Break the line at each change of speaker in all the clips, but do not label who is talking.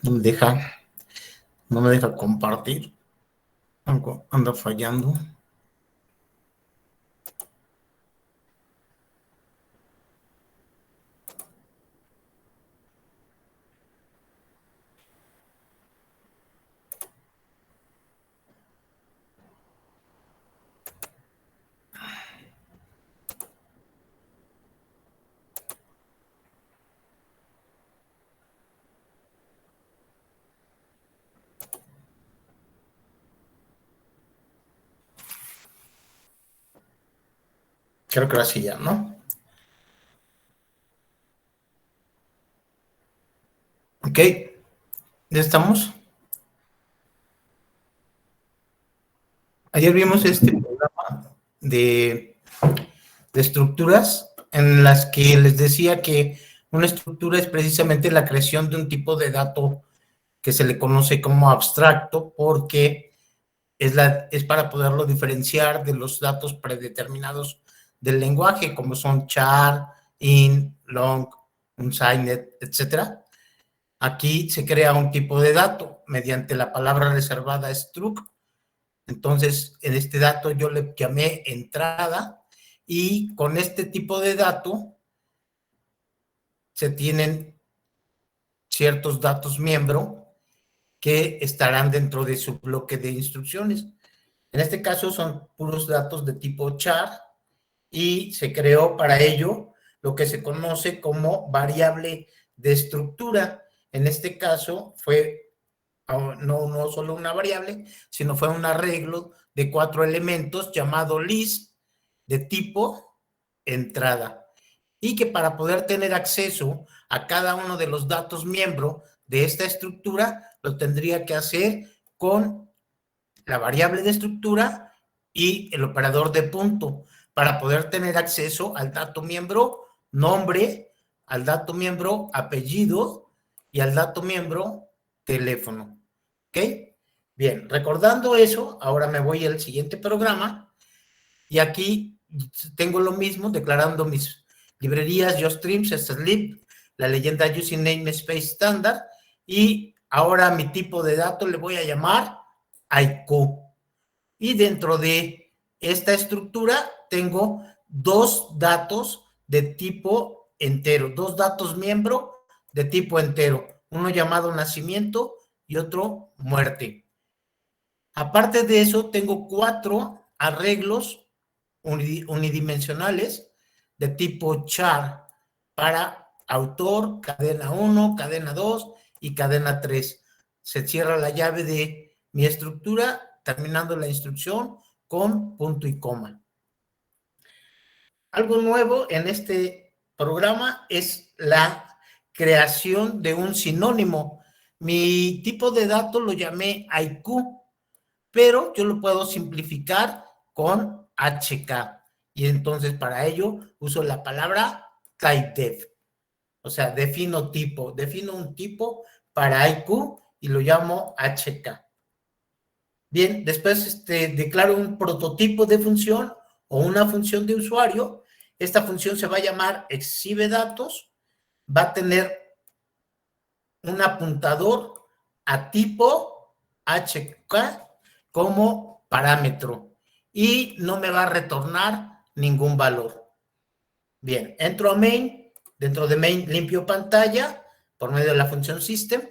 No me deja, no me deja compartir. Algo anda fallando. Creo que ahora sí ya, ¿no? Ok, ya estamos. Ayer vimos este programa de estructuras en las que les decía que una estructura es precisamente la creación de un tipo de dato que se le conoce como abstracto porque es para poderlo diferenciar de los datos predeterminados del lenguaje, como son char, int, long, unsigned, etcétera. Aquí se crea un tipo de dato mediante la palabra reservada struct. Entonces, en este dato yo le llamé entrada y con este tipo de dato se tienen ciertos datos miembro que estarán dentro de su bloque de instrucciones. En este caso son puros datos de tipo char y se creó para ello lo que se conoce como variable de estructura. En este caso fue no solo una variable, sino fue un arreglo de 4 elementos llamado list de tipo entrada. Y que para poder tener acceso a cada uno de los datos miembro de esta estructura, lo tendría que hacer con la variable de estructura y el operador de punto para poder tener acceso al dato miembro nombre, al dato miembro apellido y al dato miembro teléfono. ¿Ok? Bien, recordando eso, ahora me voy al siguiente programa y aquí tengo lo mismo declarando mis librerías JustStreams, Sleep, la leyenda Using Namespace Standard y ahora mi tipo de dato le voy a llamar IQ. Y dentro de esta estructura tengo dos datos de tipo entero, dos datos miembro de tipo entero, uno llamado nacimiento y otro muerte. Aparte de eso, tengo 4 arreglos unidimensionales de tipo char para autor, cadena 1, cadena 2 y cadena 3. Se cierra la llave de mi estructura terminando la instrucción con punto y coma. Algo nuevo en este programa es la creación de un sinónimo. Mi tipo de dato lo llamé IQ, pero yo lo puedo simplificar con HK. Y entonces para ello uso la palabra typedef. O sea, defino un tipo para IQ y lo llamo HK. Bien, después declaro un prototipo de función o una función de usuario. Esta función se va a llamar exhibe datos, va a tener un apuntador a tipo HK como parámetro y no me va a retornar ningún valor. Bien, entro a main, dentro de main limpio pantalla por medio de la función system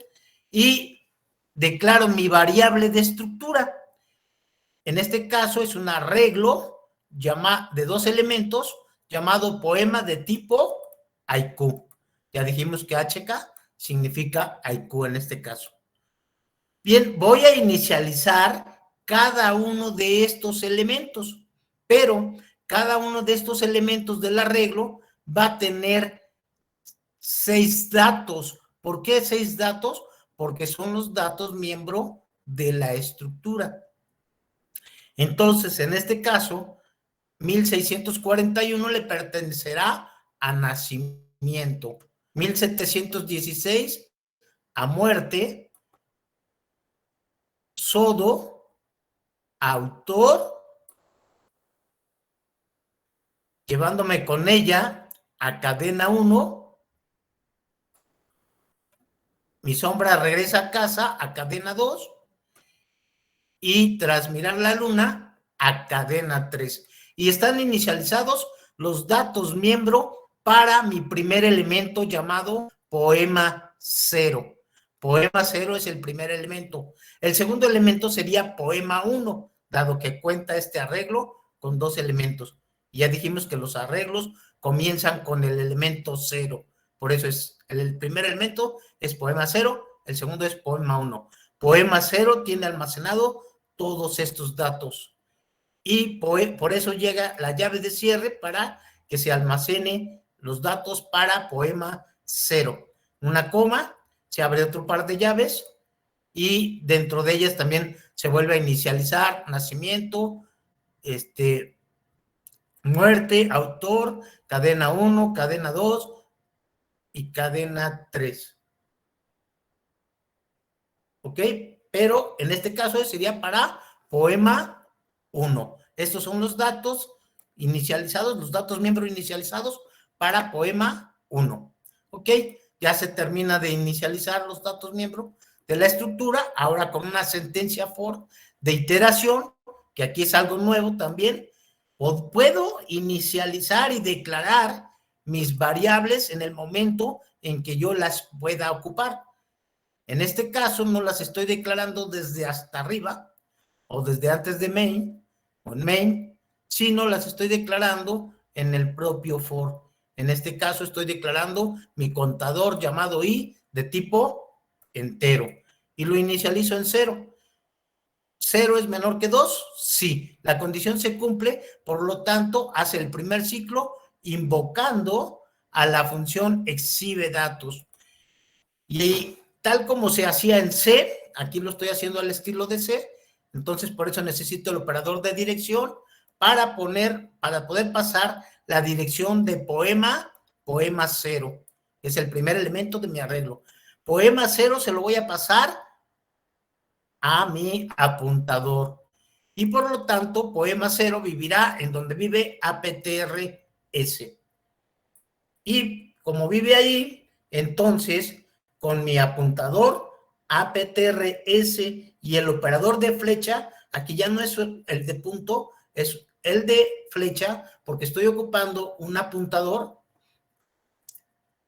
y declaro mi variable de estructura. En este caso es un arreglo de 2 elementos llamado poema de tipo haiku. Ya dijimos que HK significa haiku en este caso. Bien, voy a inicializar cada uno de estos elementos, pero cada uno de estos elementos del arreglo va a tener 6 datos. ¿Por qué 6 datos? Porque son los datos miembro de la estructura. Entonces, en este caso, 1641 le pertenecerá a nacimiento, 1716 a muerte, sodo, autor, llevándome con ella a cadena 1, mi sombra regresa a casa a cadena 2 y tras mirar la luna a cadena 3. Y están inicializados los datos miembro para mi primer elemento llamado poema 0. Poema 0 es el primer elemento. El segundo elemento sería poema 1, dado que cuenta este arreglo con 2 elementos. Y ya dijimos que los arreglos comienzan con el elemento 0. Por eso es el primer elemento es poema 0, el segundo es poema 1. Poema 0 tiene almacenado todos estos datos y por eso llega la llave de cierre para que se almacene los datos para poema 0. Una coma, se abre otro par de llaves y dentro de ellas también se vuelve a inicializar nacimiento, muerte, autor, cadena 1, cadena 2 y cadena 3. ¿Ok? Pero en este caso sería para poema 1. Estos son los datos inicializados, los datos miembro inicializados para poema 1. ¿Ok? Ya se termina de inicializar los datos miembro de la estructura, ahora con una sentencia for de iteración, que aquí es algo nuevo también, puedo inicializar y declarar mis variables en el momento en que yo las pueda ocupar. En este caso no las estoy declarando desde hasta arriba o desde antes de main o en main, sino las estoy declarando en el propio for. En este caso estoy declarando mi contador llamado i de tipo entero y lo inicializo en 0. ¿0 es menor que 2? Sí, la condición se cumple, por lo tanto hace el primer ciclo invocando a la función exhibe datos. Y tal como se hacía en C, aquí lo estoy haciendo al estilo de C, entonces por eso necesito el operador de dirección para poder pasar la dirección de poema 0, que es el primer elemento de mi arreglo. Poema 0 se lo voy a pasar a mi apuntador y por lo tanto poema 0 vivirá en donde vive APTRS. Y como vive ahí, entonces con mi apuntador APTRS y el operador de flecha, aquí ya no es el de punto, es el de flecha, porque estoy ocupando un apuntador.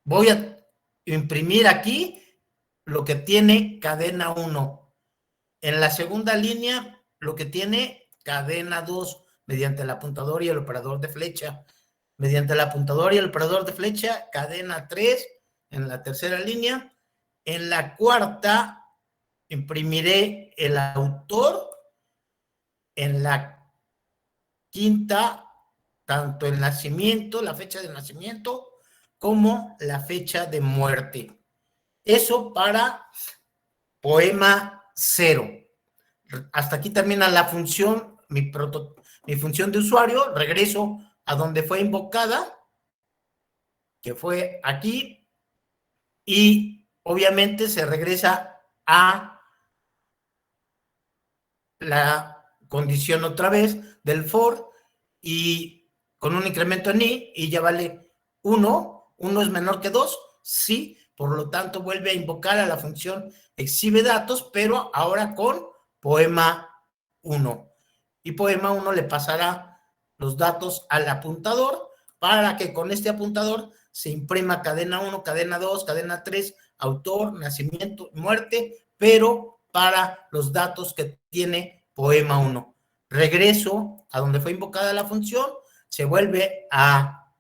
Voy a imprimir aquí lo que tiene cadena 1. En la segunda línea, lo que tiene cadena 2, mediante el apuntador y el operador de flecha. Mediante el apuntador y el operador de flecha, cadena 3 en la tercera línea. En la cuarta, imprimiré el autor. En la quinta, tanto el nacimiento, la fecha de nacimiento, como la fecha de muerte. Eso para poema 0. Hasta aquí termina la función, mi función de usuario. Regreso a donde fue invocada, que fue aquí, y obviamente se regresa a la condición otra vez del for y con un incremento en i y ya vale 1. 1 es menor que 2, sí, por lo tanto vuelve a invocar a la función exhibe datos, pero ahora con poema 1. Y poema 1 le pasará los datos al apuntador para que con este apuntador se imprima cadena 1, cadena 2, cadena 3, autor, nacimiento, muerte, pero para los datos que tiene poema 1. Regreso a donde fue invocada la función, se vuelve a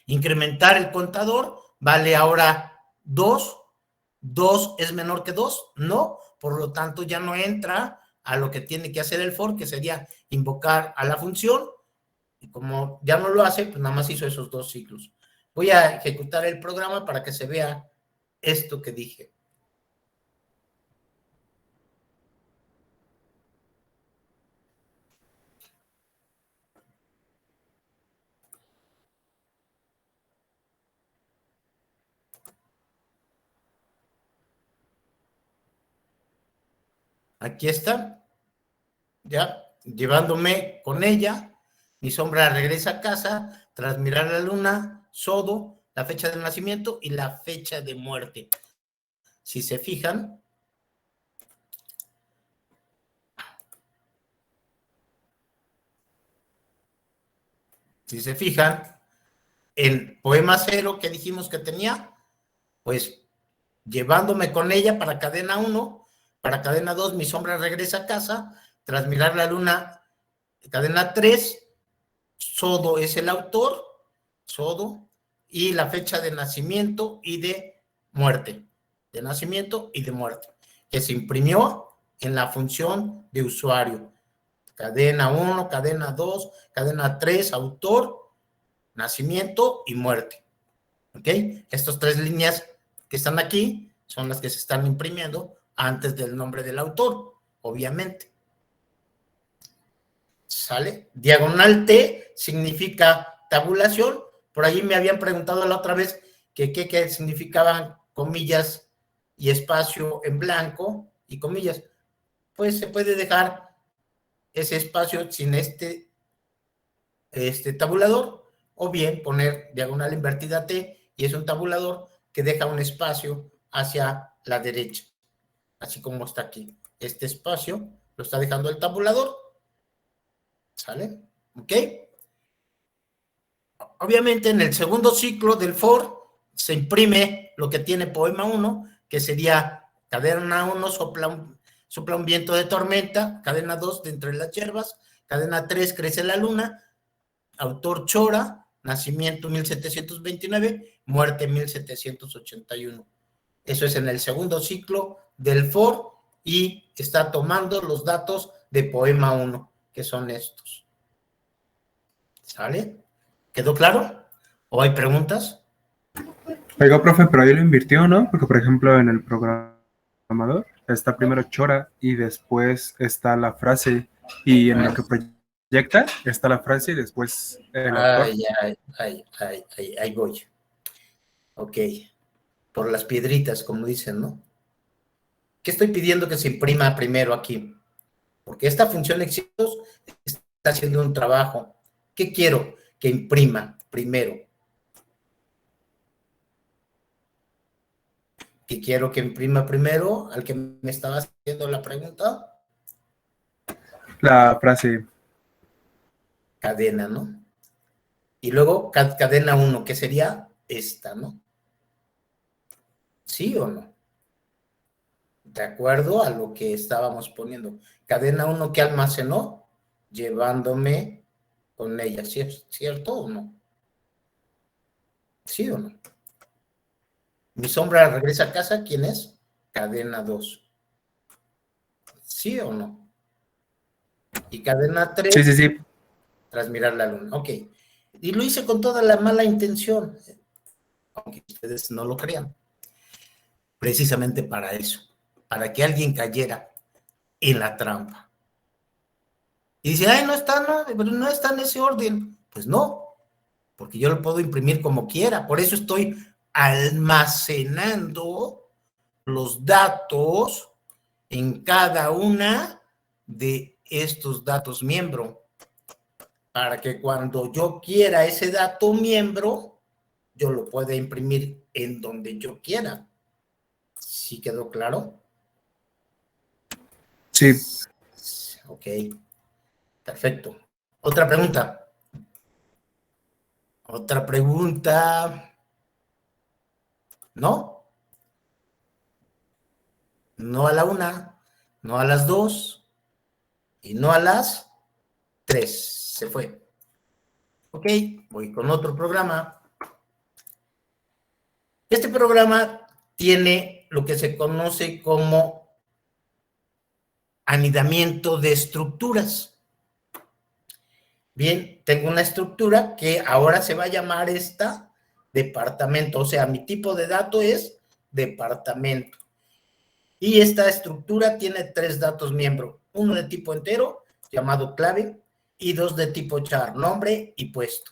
incrementar el contador, vale ahora 2. 2 es menor que 2, no, por lo tanto ya no entra a lo que tiene que hacer el for, que sería invocar a la función, y como ya no lo hace, pues nada más hizo esos 2 ciclos. Voy a ejecutar el programa para que se vea esto que dije. Aquí está, ya llevándome con ella. Mi sombra regresa a casa tras mirar la luna, Sodo, la fecha de nacimiento y la fecha de muerte. Si se fijan, el poema 0 que dijimos que tenía, pues llevándome con ella para cadena 1, para cadena 2, mi sombra regresa a casa, tras mirar la luna, cadena 3, Sodo es el autor, Sodo, y la fecha de nacimiento y de muerte, de nacimiento y de muerte, que se imprimió en la función de usuario. Cadena 1, cadena 2, cadena 3, autor, nacimiento y muerte. ¿Ok? Estas 3 líneas que están aquí son las que se están imprimiendo antes del nombre del autor, obviamente. ¿Sale? Diagonal T significa tabulación. Por ahí me habían preguntado la otra vez que qué significaban comillas y espacio en blanco y comillas. Pues se puede dejar ese espacio sin este tabulador, o bien poner diagonal invertida T, y es un tabulador que deja un espacio hacia la derecha, así como está aquí. Este espacio lo está dejando el tabulador. ¿Sale? ¿Ok? Obviamente en el segundo ciclo del for se imprime lo que tiene poema 1, que sería cadena 1, sopla un viento de tormenta, cadena 2, de entre las hierbas, cadena 3, crece la luna, autor Chora, nacimiento 1729, muerte 1781. Eso es en el segundo ciclo del for y está tomando los datos de poema 1, que son estos. ¿Sale? ¿Quedó claro? ¿O hay preguntas?
Oiga, profe, pero ahí lo invirtió, ¿no? Porque, por ejemplo, en el programador está primero Chora y después está la frase, y en lo que proyecta está la frase y después el autor.
Ahí voy. Ok. Por las piedritas, como dicen, ¿no? ¿Qué estoy pidiendo que se imprima primero aquí? Porque esta función exitosa está haciendo un trabajo. ¿Qué quiero que imprima primero? ¿Qué quiero que imprima primero? Al que me estaba haciendo la pregunta.
La frase.
Cadena, ¿no? Y luego cadena 1, que sería esta, ¿no? ¿Sí o no? De acuerdo a lo que estábamos poniendo. Cadena 1 que almacenó, llevándome con ella, ¿cierto o no? ¿Sí o no? Mi sombra regresa a casa, ¿quién es? Cadena 2. ¿Sí o no? Y cadena 3,
Sí.
tras mirar la luna. Ok. Y lo hice con toda la mala intención, aunque ustedes no lo crean. Precisamente para eso, para que alguien cayera en la trampa. Y dice, ay, no está, pero no está en ese orden. Pues no, porque yo lo puedo imprimir como quiera. Por eso estoy almacenando los datos en cada una de estos datos miembro, para que cuando yo quiera ese dato miembro, yo lo pueda imprimir en donde yo quiera. ¿Sí quedó claro?
Sí.
Ok, perfecto. Otra pregunta. Otra pregunta. ¿No? No a la 1, no a las 2 y no a las 3. Se fue. Ok, voy con otro programa. Este programa tiene lo que se conoce como anidamiento de estructuras. Bien, tengo una estructura que ahora se va a llamar esta departamento, o sea, mi tipo de dato es departamento. Y esta estructura tiene 3 datos miembros, uno de tipo entero, llamado clave, y 2 de tipo char, nombre y puesto.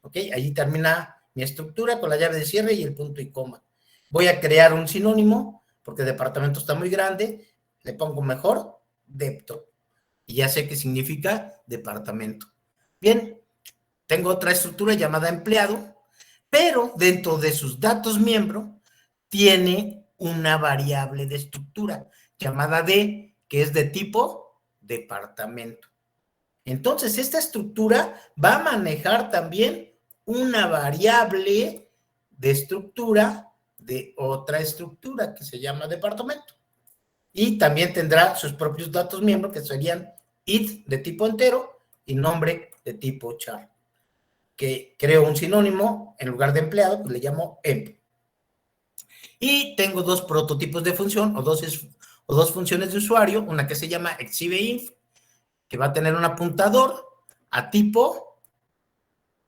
¿Ok? Allí termina mi estructura con la llave de cierre y el punto y coma. Voy a crear un sinónimo, porque departamento está muy grande, le pongo mejor, depto. Y ya sé qué significa departamento. Bien, tengo otra estructura llamada empleado, pero dentro de sus datos miembro tiene una variable de estructura llamada D, que es de tipo departamento. Entonces, esta estructura va a manejar también una variable de estructura de otra estructura que se llama departamento. Y también tendrá sus propios datos miembros, que serían id de tipo entero y nombre de tipo char. Que creo un sinónimo, en lugar de empleado, pues le llamo emp. Y tengo dos prototipos de función, o dos funciones de usuario, una que se llama exhibeinf, que va a tener un apuntador a tipo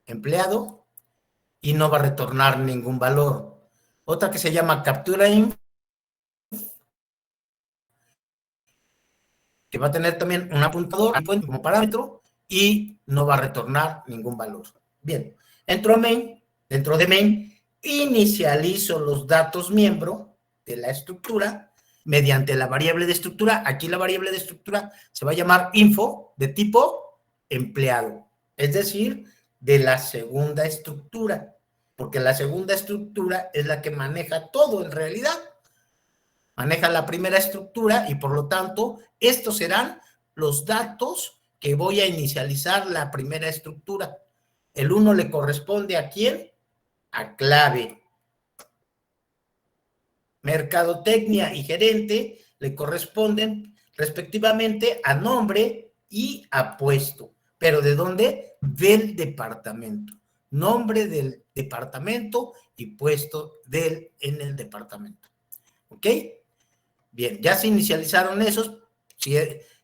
empleado y no va a retornar ningún valor. Otra que se llama capturainf, que va a tener también un apuntador como parámetro y no va a retornar ningún valor. Bien, dentro de main, inicializo los datos miembro de la estructura mediante la variable de estructura. Aquí la variable de estructura se va a llamar info de tipo empleado, es decir, de la segunda estructura, porque la segunda estructura es la que maneja todo en realidad. Maneja la primera estructura y por lo tanto estos serán los datos que voy a inicializar la primera estructura. El 1 le corresponde ¿a quién? A clave. Mercadotecnia y gerente le corresponden respectivamente a nombre y a puesto. ¿Pero de dónde? Del departamento. Nombre del departamento y puesto en el departamento. ¿Ok? Bien, ya se inicializaron esos,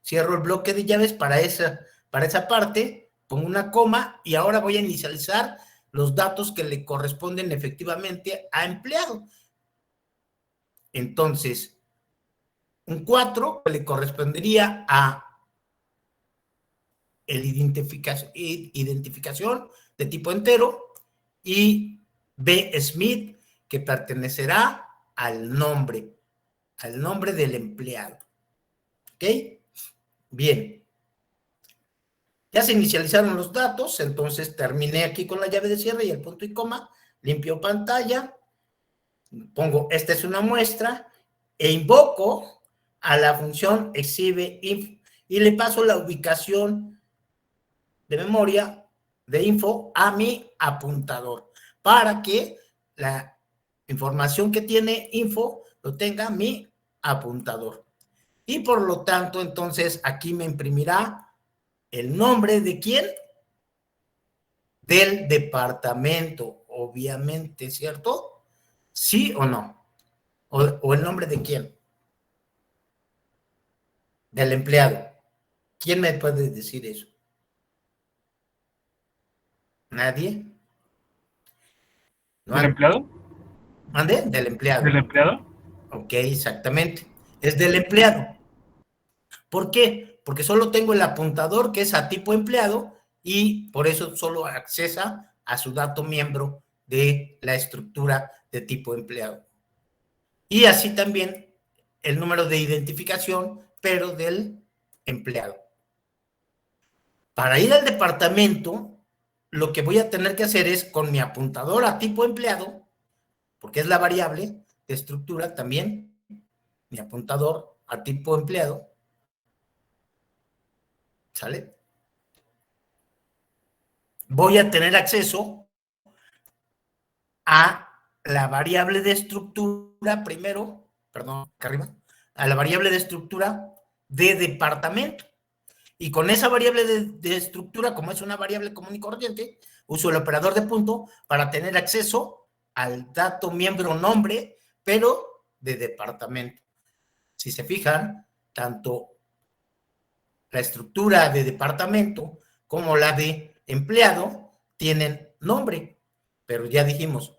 cierro el bloque de llaves para esa parte, pongo una coma y ahora voy a inicializar los datos que le corresponden efectivamente a empleado. Entonces, un 4 le correspondería a el identificación de tipo entero y B. Smith, que pertenecerá al nombre del empleado. ¿Ok? Bien. Ya se inicializaron los datos, entonces terminé aquí con la llave de cierre y el punto y coma, limpio pantalla, pongo, esta es una muestra, e invoco a la función exhibeinf y le paso la ubicación de memoria de info a mi apuntador, para que la información que tiene info lo tenga mi apuntador. Y por lo tanto, entonces, aquí me imprimirá el nombre de quién, del departamento, obviamente, ¿cierto? ¿Sí o no? ¿O el nombre de quién? Del empleado. ¿Quién me puede decir eso? ¿Nadie? ¿No?
¿Del empleado?
¿Mande? Del empleado.
¿Del empleado?
Ok, exactamente. Es del empleado. ¿Por qué? Porque solo tengo el apuntador que es a tipo empleado y por eso solo accesa a su dato miembro de la estructura de tipo empleado. Y así también el número de identificación, pero del empleado. Para ir al departamento, lo que voy a tener que hacer es con mi apuntador a tipo empleado, porque es la variable de estructura también, mi apuntador a tipo empleado, ¿sale? Voy a tener acceso a la variable de estructura primero, perdón, acá arriba, a la variable de estructura de departamento. Y con esa variable de estructura, como es una variable común y corriente, uso el operador de punto para tener acceso al dato miembro nombre, pero de departamento. Si se fijan, tanto la estructura de departamento como la de empleado tienen nombre, pero ya dijimos,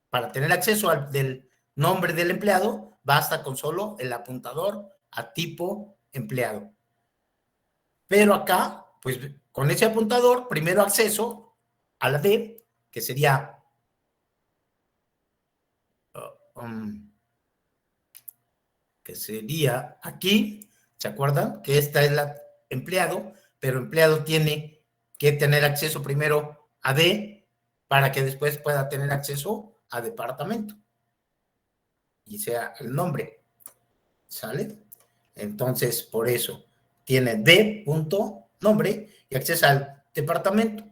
para tener acceso al del nombre del empleado, basta con solo el apuntador a tipo empleado. Pero acá, pues con ese apuntador, primero acceso a la D, que sería aquí, ¿se acuerdan? Que esta es la empleado, pero empleado tiene que tener acceso primero a D para que después pueda tener acceso a departamento. y sea el nombre, ¿sale? Entonces, por eso, tiene d.nombre y accesa al departamento.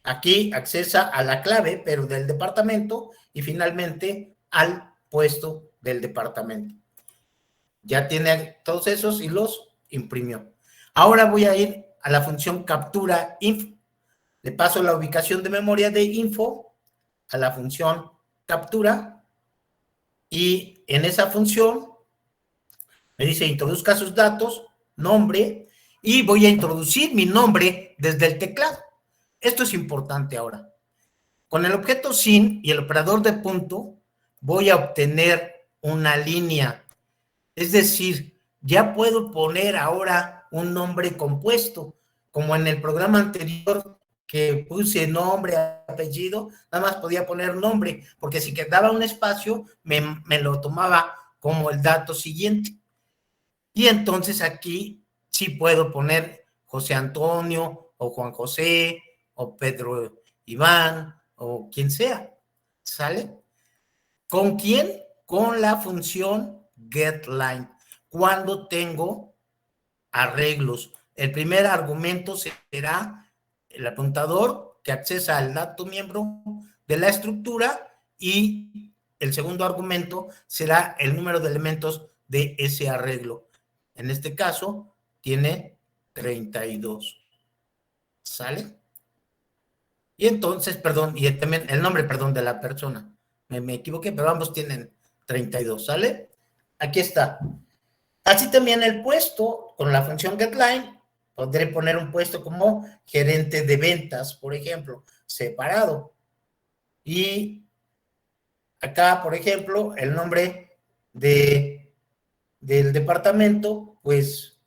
Aquí accesa a la clave, pero del departamento, y finalmente al puesto del departamento. Ya tiene todos esos y los imprimió. Ahora voy a ir a la función captura info. Le paso la ubicación de memoria de info a la función captura, y en esa función me dice introduzca sus datos, nombre, y voy a introducir mi nombre desde el teclado. Esto es importante ahora. Con el objeto sin y el operador de punto voy a obtener una línea. Es decir, ya puedo poner ahora un nombre compuesto, como en el programa anterior que puse nombre, apellido, nada más podía poner nombre, porque si quedaba un espacio, me lo tomaba como el dato siguiente. Y entonces aquí sí puedo poner José Antonio, o Juan José, o Pedro Iván, o quien sea, ¿sale? ¿Con quién? Con la función getLine. Cuando tengo arreglos, el primer argumento será el apuntador que accesa al dato miembro de la estructura, y el segundo argumento será el número de elementos de ese arreglo. En este caso, tiene 32. ¿Sale? Y entonces, perdón, y también el nombre, perdón, de la persona. Me equivoqué, pero ambos tienen 32, ¿sale? Aquí está. Así también el puesto, con la función getLine, podré poner un puesto como gerente de ventas, por ejemplo, separado. Y acá, por ejemplo, el nombre del departamento, pues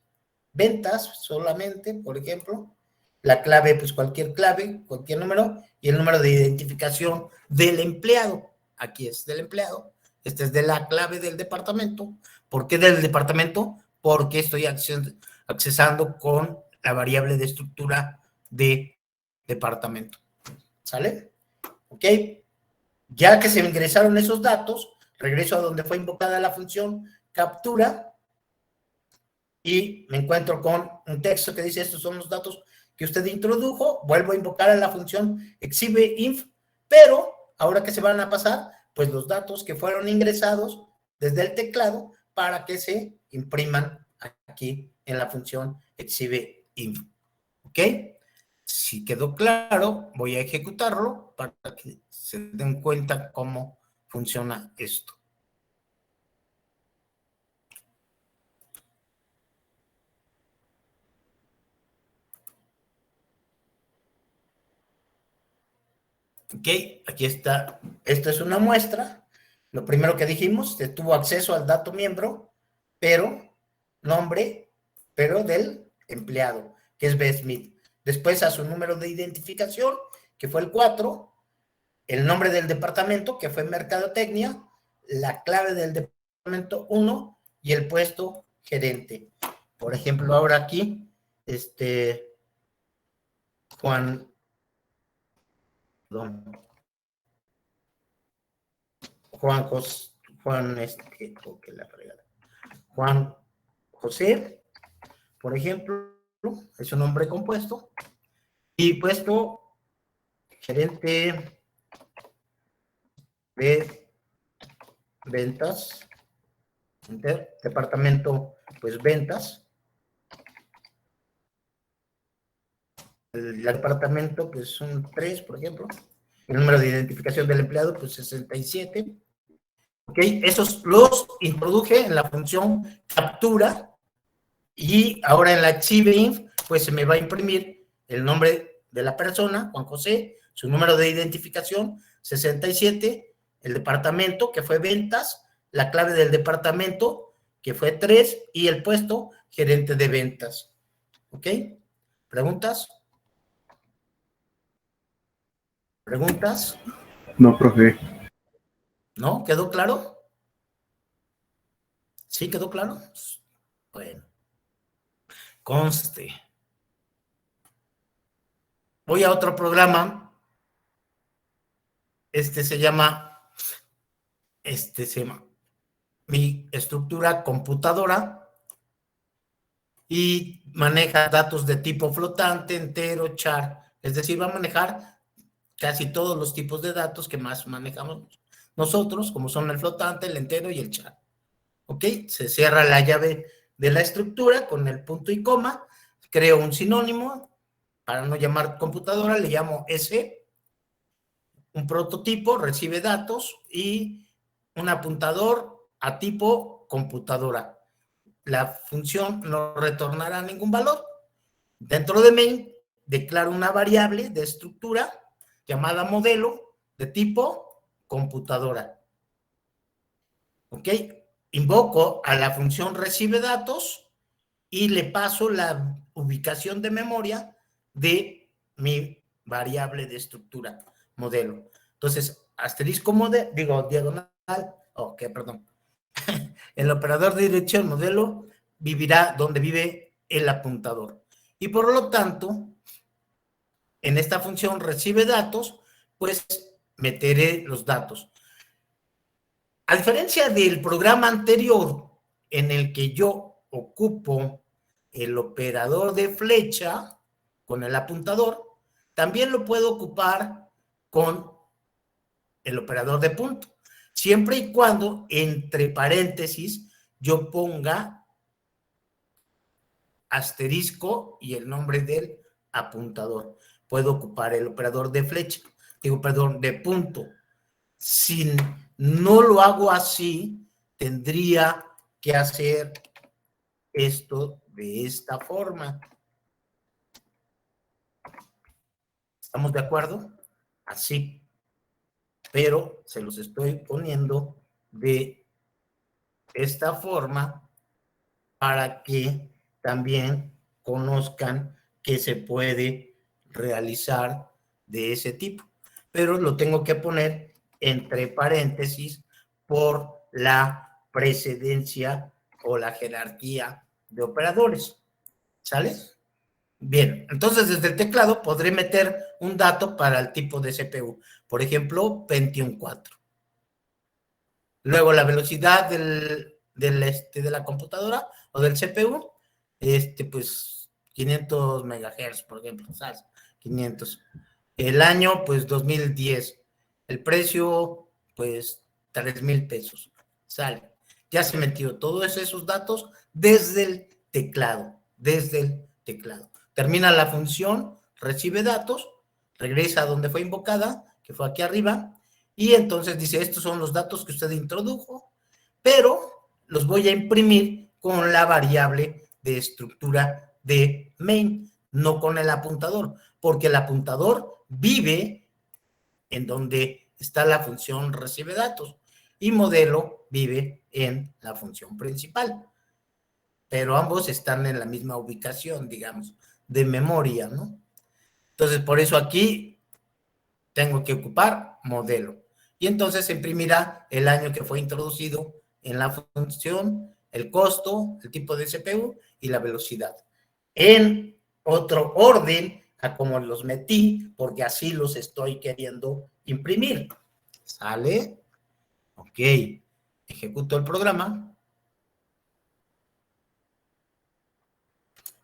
ventas solamente, por ejemplo. La clave, pues cualquier clave, cualquier número, y el número de identificación del empleado. Aquí es del empleado. Este es de la clave del departamento. ¿Por qué del departamento? Porque estoy accesando con la variable de estructura de departamento. ¿Sale? ¿Ok? Ya que se ingresaron esos datos, regreso a donde fue invocada la función captura, y me encuentro con un texto que dice estos son los datos que usted introdujo. Vuelvo a invocar a la función exhibe-inf, pero ahora que se van a pasar, pues los datos que fueron ingresados desde el teclado para que se impriman aquí en la función exhibe-inf. ¿Ok? Si quedó claro, voy a ejecutarlo para que se den cuenta cómo funciona esto. Ok, aquí está. Esto es una muestra. Lo primero que dijimos, que tuvo acceso al dato miembro, pero nombre, pero del empleado, que es B. Smith. Después a su número de identificación, que fue el 4, el nombre del departamento, que fue Mercadotecnia, la clave del departamento 1 y el puesto gerente. Por ejemplo, ahora aquí, Juan, perdón, Juan José, Juan José, por ejemplo, es un nombre compuesto, y puesto gerente de ventas, departamento, pues ventas, el departamento, pues son 3, por ejemplo, el número de identificación del empleado, pues 67. Ok, esos los introduje en la función captura, y ahora en la exhibe-inf, pues se me va a imprimir el nombre de la persona, Juan José, su número de identificación, 67, el departamento, que fue ventas, la clave del departamento, que fue 3, y el puesto, gerente de ventas. ¿Ok? ¿Preguntas? ¿Preguntas?
No, profe.
¿No? ¿Quedó claro? ¿Sí quedó claro? Bueno, conste. Voy a otro programa. Este se llama mi estructura computadora y maneja datos de tipo flotante, entero, char. Es decir, va a manejar casi todos los tipos de datos que más manejamos nosotros, como son el flotante, el entero y el char. ¿Ok? Se cierra la llave de la estructura con el punto y coma, creo un sinónimo, para no llamar computadora, le llamo S, un prototipo, recibe datos y un apuntador a tipo computadora. La función no retornará ningún valor. Dentro de main, declaro una variable de estructura llamada modelo de tipo computadora. ¿Ok? Invoco a la función recibe datos y le paso la ubicación de memoria de mi variable de estructura, modelo. Entonces, asterisco modelo, digo, diagonal, perdón. El operador de dirección modelo vivirá donde vive el apuntador. Y por lo tanto, en esta función recibe datos, pues meteré los datos. A diferencia del programa anterior, en el que yo ocupo el operador de flecha con el apuntador, también lo puedo ocupar con el operador de punto, siempre y cuando entre paréntesis yo ponga asterisco y el nombre del apuntador. Puedo ocupar el operador de flecha, perdón, de punto. Si no lo hago así, tendría que hacer esto de esta forma. ¿Estamos de acuerdo? Así. Pero se los estoy poniendo de esta forma para que también conozcan que se puede realizar de ese tipo. Pero lo tengo que poner entre paréntesis por la precedencia o la jerarquía de operadores. ¿Sale? Bien, entonces desde el teclado podré meter un dato para el tipo de CPU. Por ejemplo, Pentium 4. Luego la velocidad de la computadora o del CPU, pues 500 megahertz, por ejemplo, ¿sabes? 500. El año, pues 2010. El precio, pues 3,000 pesos. Sale. Ya se metió todos esos datos desde el teclado, Termina la función, recibe datos, regresa a donde fue invocada, que fue aquí arriba, y entonces dice, estos son los datos que usted introdujo, pero los voy a imprimir con la variable de estructura de main, no con el apuntador, porque el apuntador vive en donde está la función recibe datos y modelo vive en la función principal, pero ambos están en la misma ubicación, digamos, de memoria, ¿no? Entonces, por eso aquí tengo que ocupar modelo. Y entonces se imprimirá el año que fue introducido en la función, el costo, el tipo de CPU y la velocidad. En otro orden a como los metí, porque así los estoy queriendo imprimir. ¿Sale? Ok. Ejecuto el programa.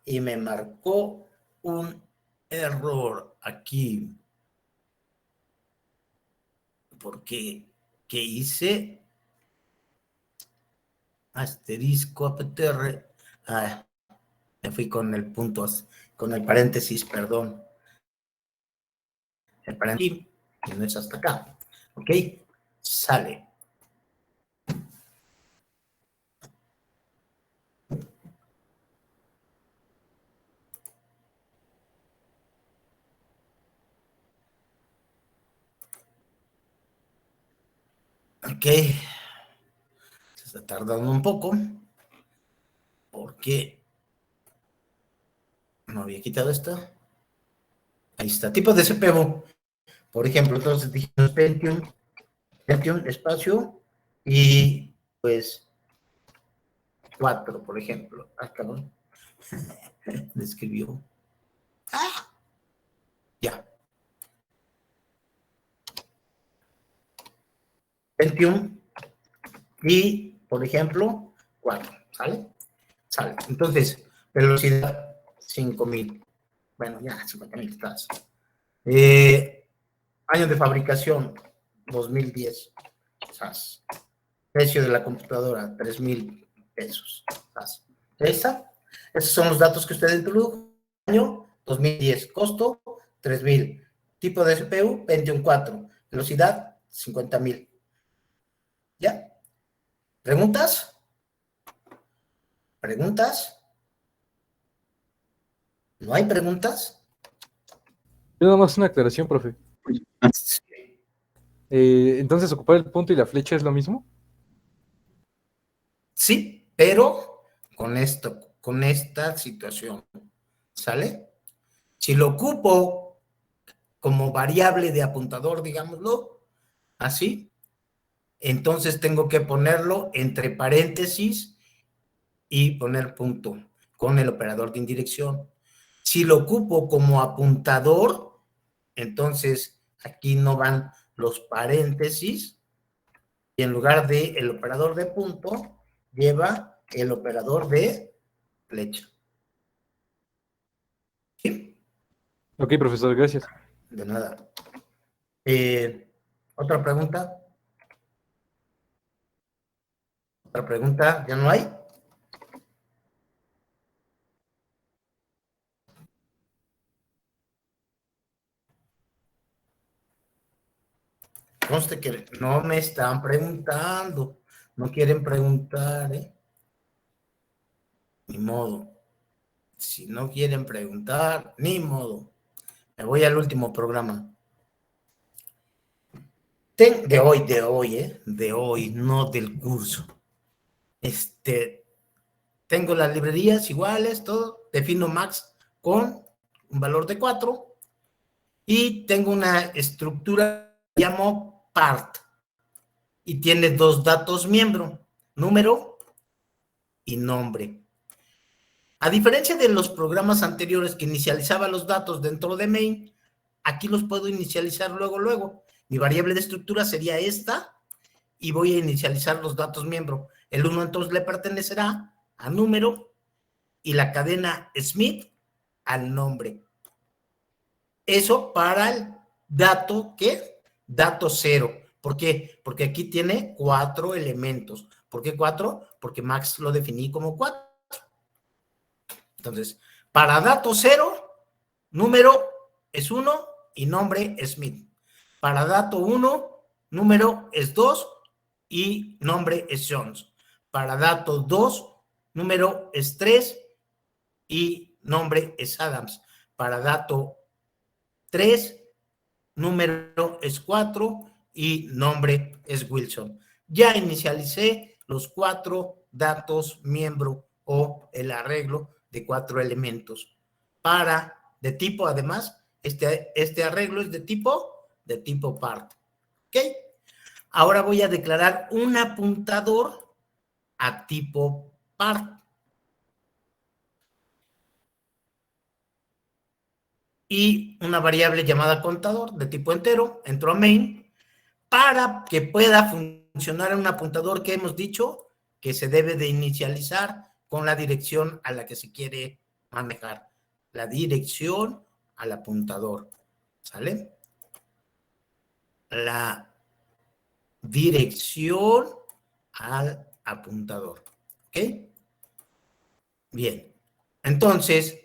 Y me marcó un error aquí. Porque, ¿qué hice? Asterisco APTR. Ah, me fui con el punto, con el paréntesis, perdón. El paréntesis, que no es hasta acá. ¿Ok? Sale. Ok. Se está tardando un poco. Porque no había quitado esto. Ahí está. Tipo de CPU. Por ejemplo, entonces dijimos Pentium espacio y pues 4, por ejemplo. Ah, cabrón. Le escribió. Ah, ya. Pentium y por ejemplo, 4, ¿sale? Sale. Entonces, velocidad 5000. Bueno, ya, 50,000 estás. Año de fabricación, 2010. ¿Sabes? Precio de la computadora, 3,000 pesos. ¿Sabes? Esos son los datos que usted introdujo. Año, 2010. Costo, 3,000. Tipo de CPU, Pentium 4. Velocidad, 50,000. ¿Ya? ¿Preguntas? ¿Preguntas? ¿No hay preguntas?
Yo nada más una aclaración, profe. Entonces, ¿ocupar el punto y la flecha es lo mismo?
Sí, pero con esta situación, ¿sale? Si lo ocupo como variable de apuntador, digámoslo, así, entonces tengo que ponerlo entre paréntesis y poner punto con el operador de indirección. Si lo ocupo como apuntador, entonces aquí no van los paréntesis y en lugar de el operador de punto, lleva el operador de flecha. ¿Sí?
Ok, profesor, gracias.
De nada. ¿Otra pregunta? ¿Otra pregunta? ¿Ya no hay? Conste que no me están preguntando. No quieren preguntar, ¿eh? Ni modo. Si no quieren preguntar, ni modo. Me voy al último programa. De hoy, no del curso. Tengo las librerías iguales, todo. Defino max con un valor de 4 y tengo una estructura que llamo part y tiene dos datos miembro, número y nombre. A diferencia de los programas anteriores que inicializaba los datos dentro de main, aquí los puedo inicializar luego. Mi variable de estructura sería esta y voy a inicializar los datos miembro. El 1 entonces le pertenecerá a número y la cadena Smith al nombre. Eso para el dato, ¿qué? Dato 0. ¿Por qué? Porque aquí tiene 4 elementos. ¿Por qué 4? Porque Max lo definí como 4. Entonces, para dato 0, número es 1 y nombre es Smith. Para dato 1, número es 2 y nombre es Jones. Para dato 2, número es 3 y nombre es Adams. Para dato 3, número es 4 y nombre es Wilson. Ya inicialicé los 4 datos miembro o el arreglo de 4 elementos. De tipo, además, este arreglo es de tipo part. ¿Ok? Ahora voy a declarar un apuntador a tipo part. Y una variable llamada contador de tipo entero, entro a main, para que pueda funcionar un apuntador que hemos dicho que se debe de inicializar con la dirección a la que se quiere manejar. La dirección al apuntador. ¿Sale? La dirección al apuntador. ¿Ok? Bien. Entonces,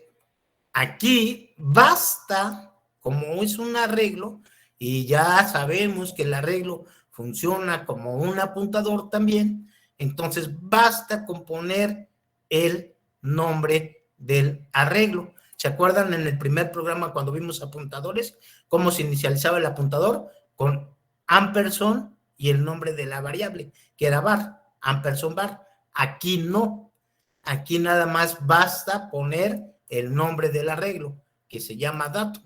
aquí basta, como es un arreglo, y ya sabemos que el arreglo funciona como un apuntador también, entonces basta con poner el nombre del arreglo. ¿Se acuerdan en el primer programa cuando vimos apuntadores? ¿Cómo se inicializaba el apuntador? Con ampersand y el nombre de la variable, que era var, ampersand var. Aquí no. Aquí nada más basta poner el nombre del arreglo, que se llama dato.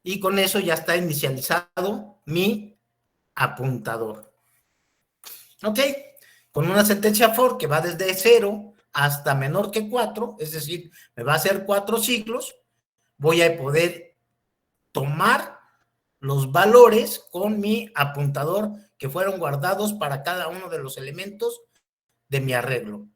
Y con eso ya está inicializado mi apuntador. ¿Ok? Con una sentencia for que va desde 0 hasta menor que 4, es decir, me va a hacer 4 ciclos, voy a poder tomar los valores con mi apuntador que fueron guardados para cada uno de los elementos de mi arreglo.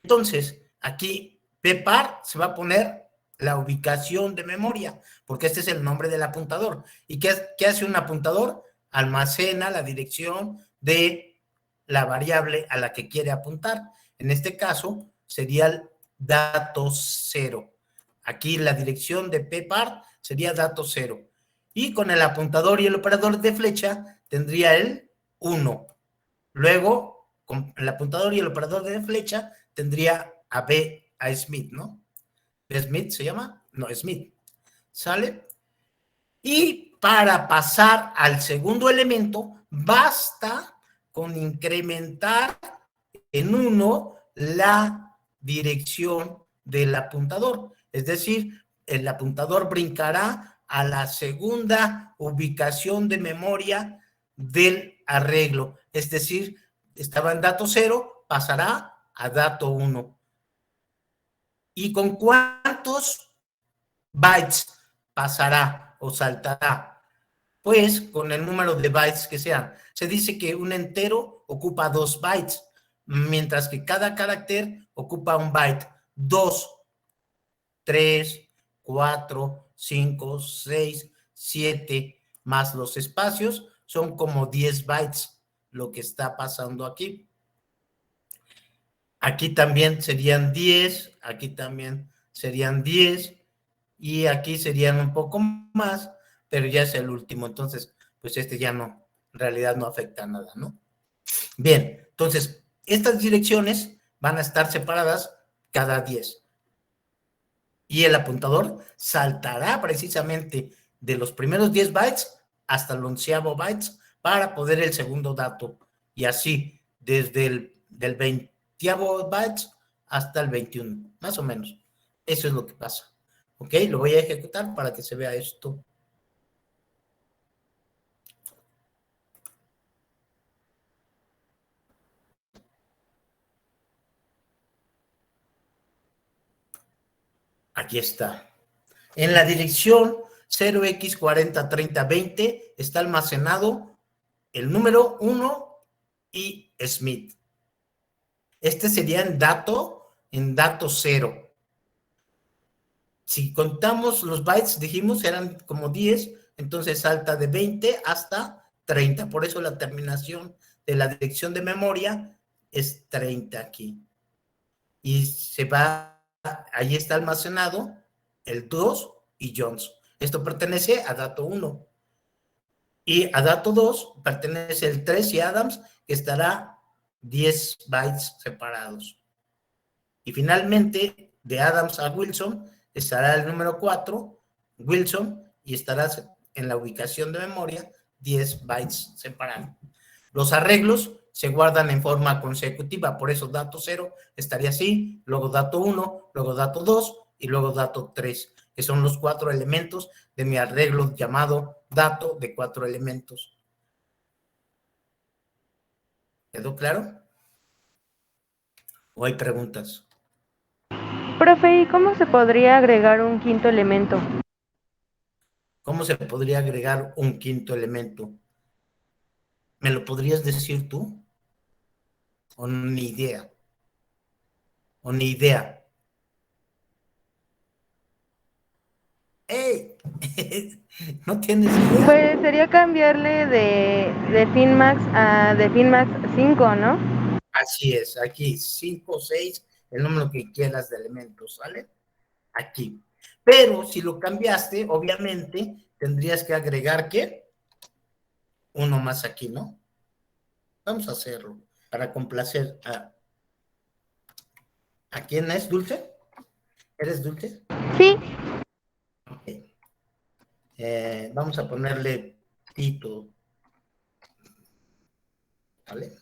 Entonces, aquí ppar se va a poner la ubicación de memoria, porque este es el nombre del apuntador. ¿Y qué hace un apuntador? Almacena la dirección de la variable a la que quiere apuntar. En este caso, sería el dato 0. Aquí la dirección de ppar sería dato 0. Y con el apuntador y el operador de flecha tendría el 1. Luego, con el apuntador y el operador de flecha tendría a Smith, ¿no? ¿Smith se llama? No, Smith. ¿Sale? Y para pasar al segundo elemento, basta con incrementar en 1 la dirección del apuntador. Es decir, el apuntador brincará a la segunda ubicación de memoria del arreglo. Es decir, estaba en dato 0, pasará a dato 1. ¿Y con cuántos bytes pasará o saltará? Pues con el número de bytes que sean. Se dice que un entero ocupa 2 bytes, mientras que cada carácter ocupa 1 byte. 2, 3, 4, 5, 6, 7, más los espacios, son como 10 bytes lo que está pasando aquí. Aquí también serían 10, aquí también serían 10, y aquí serían un poco más, pero ya es el último, entonces, pues este ya no, en realidad no afecta a nada, ¿no? Bien, entonces, estas direcciones van a estar separadas cada 10. Y el apuntador saltará precisamente de los primeros 10 bytes hasta el 11º bytes para poder el segundo dato. Y así, desde el del 20º bytes hasta el 21, más o menos. Eso es lo que pasa. ¿Ok? Lo voy a ejecutar para que se vea esto. Aquí está. En la dirección 0x403020 está almacenado el número 1 y Smith. Este sería en dato 0. Si contamos los bytes, dijimos, eran como 10, entonces salta de 20 hasta 30. Por eso la terminación de la dirección de memoria es 30 aquí. Y se va, ahí está almacenado el 2 y Jones. Esto pertenece a dato 1. Y a dato 2 pertenece el 3 y Adams, que estará 10 bytes separados. Y finalmente, de Adams a Wilson, estará el número 4, Wilson, y estará en la ubicación de memoria 10 bytes separados. Los arreglos se guardan en forma consecutiva, por eso dato 0 estaría así, luego dato 1, luego dato 2 y luego dato 3, que son los 4 elementos de mi arreglo llamado dato de 4 elementos. ¿Quedó claro? ¿O hay preguntas?
Profe, ¿y cómo se podría agregar un quinto elemento?
¿Cómo se podría agregar un quinto elemento? ¿Me lo podrías decir tú? ¿O ni idea? ¿O ni idea? ¡Ey! ¿No tienes idea?
Pues sería cambiarle de Finmax a de Finmax 5, ¿no?
Así es, aquí 5 o 6, el número que quieras de elementos, ¿sale? Aquí. Pero si lo cambiaste, obviamente tendrías que agregar, ¿qué? Uno más aquí, ¿no? Vamos a hacerlo para complacer ¿a quién es, Dulce? ¿Eres Dulce?
Sí.
Ok. Vamos a ponerle Tito, ¿vale?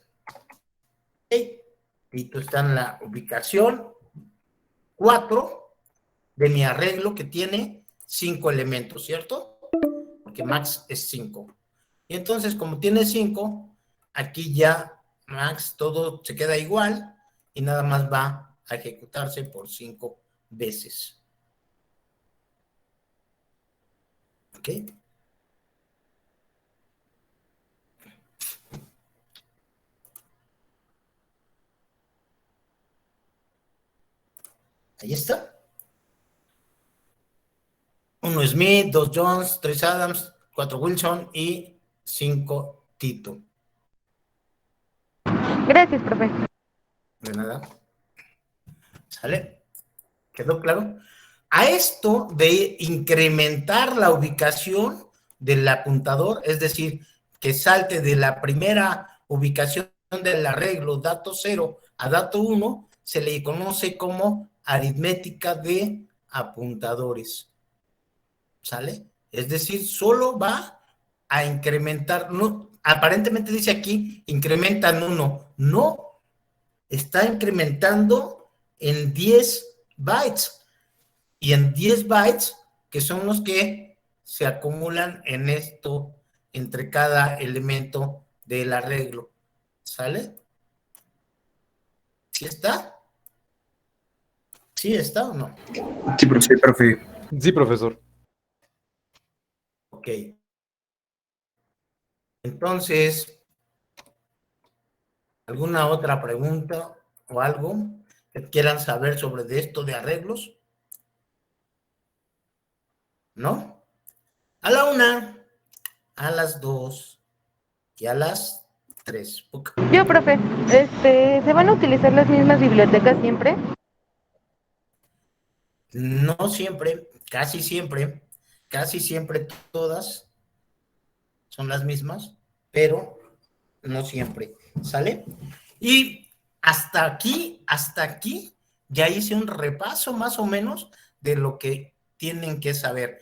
Okay. Tito está en la ubicación 4 de mi arreglo que tiene 5 elementos, ¿cierto? Porque max es 5. Y entonces, como tiene 5, aquí ya max todo se queda igual y nada más va a ejecutarse por 5 veces. ¿Ok? Ahí está. 1 Smith, 2 Jones, 3 Adams, 4 Wilson y 5 Tito.
Gracias, profe.
De nada. ¿Sale? ¿Quedó claro? A esto de incrementar la ubicación del apuntador, es decir, que salte de la primera ubicación del arreglo, dato 0 a dato 1, se le conoce como aritmética de apuntadores. ¿Sale? Es decir, solo va a incrementar, no, aparentemente dice aquí, incrementan 1, no, está incrementando en 10 bytes, y en 10 bytes, que son los que se acumulan en esto, entre cada elemento del arreglo. ¿Sale? ¿Sí está? ¿Sí está o no?
Sí, profe.
Sí, profesor.
Ok. Entonces, ¿alguna otra pregunta o algo que quieran saber sobre de esto de arreglos? ¿No? A la 1, a las 2 y a las 3.
Yo, profe, ¿se van a utilizar las mismas bibliotecas siempre?
No siempre, casi siempre todas son las mismas, pero no siempre, ¿sale? Y hasta aquí, ya hice un repaso más o menos de lo que tienen que saber,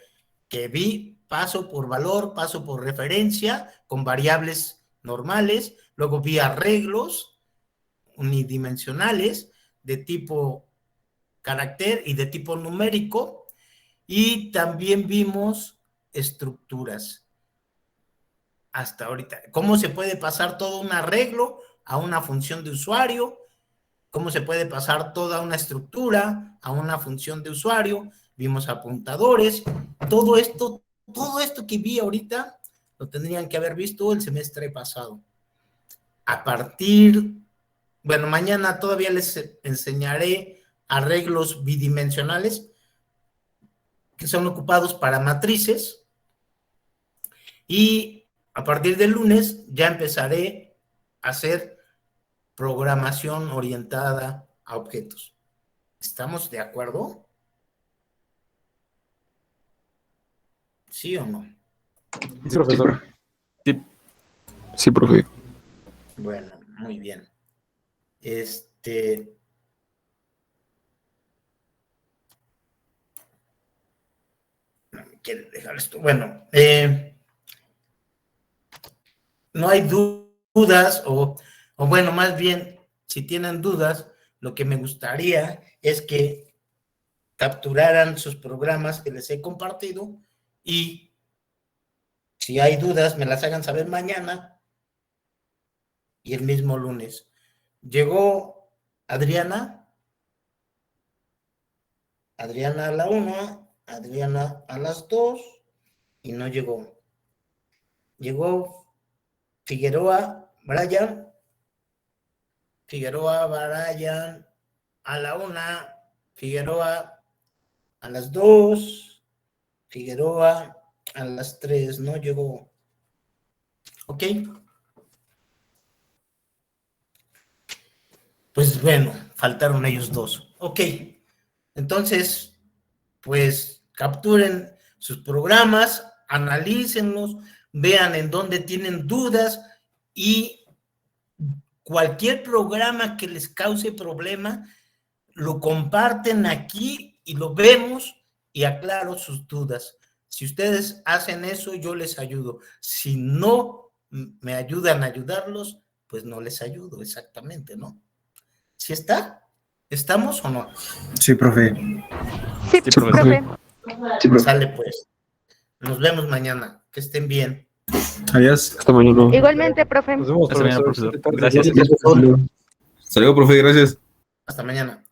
que vi paso por valor, paso por referencia, con variables normales, luego vi arreglos unidimensionales de tipo carácter y de tipo numérico, y también vimos estructuras. Hasta ahorita, cómo se puede pasar todo un arreglo a una función de usuario, cómo se puede pasar toda una estructura a una función de usuario, vimos apuntadores, todo esto que vi ahorita, lo tendrían que haber visto el semestre pasado. A partir, bueno, mañana todavía les enseñaré arreglos bidimensionales que son ocupados para matrices, y a partir del lunes ya empezaré a hacer programación orientada a objetos. ¿Estamos de acuerdo? ¿Sí o no?
Sí, profesor.
Sí, profe.
Bueno, muy bien. No me quiere dejar esto. Bueno, no hay dudas, o bueno, más bien, si tienen dudas, lo que me gustaría es que capturaran sus programas que les he compartido, y si hay dudas, me las hagan saber mañana y el mismo lunes. Llegó Adriana a la 1, Adriana a las 2, y no llegó. Llegó Figueroa, Brian a la 1, Figueroa a las 2, Figueroa a las 3, no llegó. ¿Ok? Pues bueno, faltaron ellos dos. Ok, entonces, pues capturen sus programas, analícenlos, vean en dónde tienen dudas, y cualquier programa que les cause problema, lo comparten aquí y lo vemos y aclaro sus dudas. Si ustedes hacen eso, yo les ayudo. Si no me ayudan a ayudarlos, pues no les ayudo, exactamente, ¿no? ¿Sí está? ¿Estamos o no?
Sí, profe.
Sí,
Sí,
profe.
Sí, profe.
Sale pues. Nos vemos mañana. Que estén bien.
Adiós.
Hasta mañana.
Igualmente, profe.
Nos vemos,
Hasta mañana,
profesor.
profesor. Gracias.
Hasta luego, profe. Gracias.
Hasta mañana.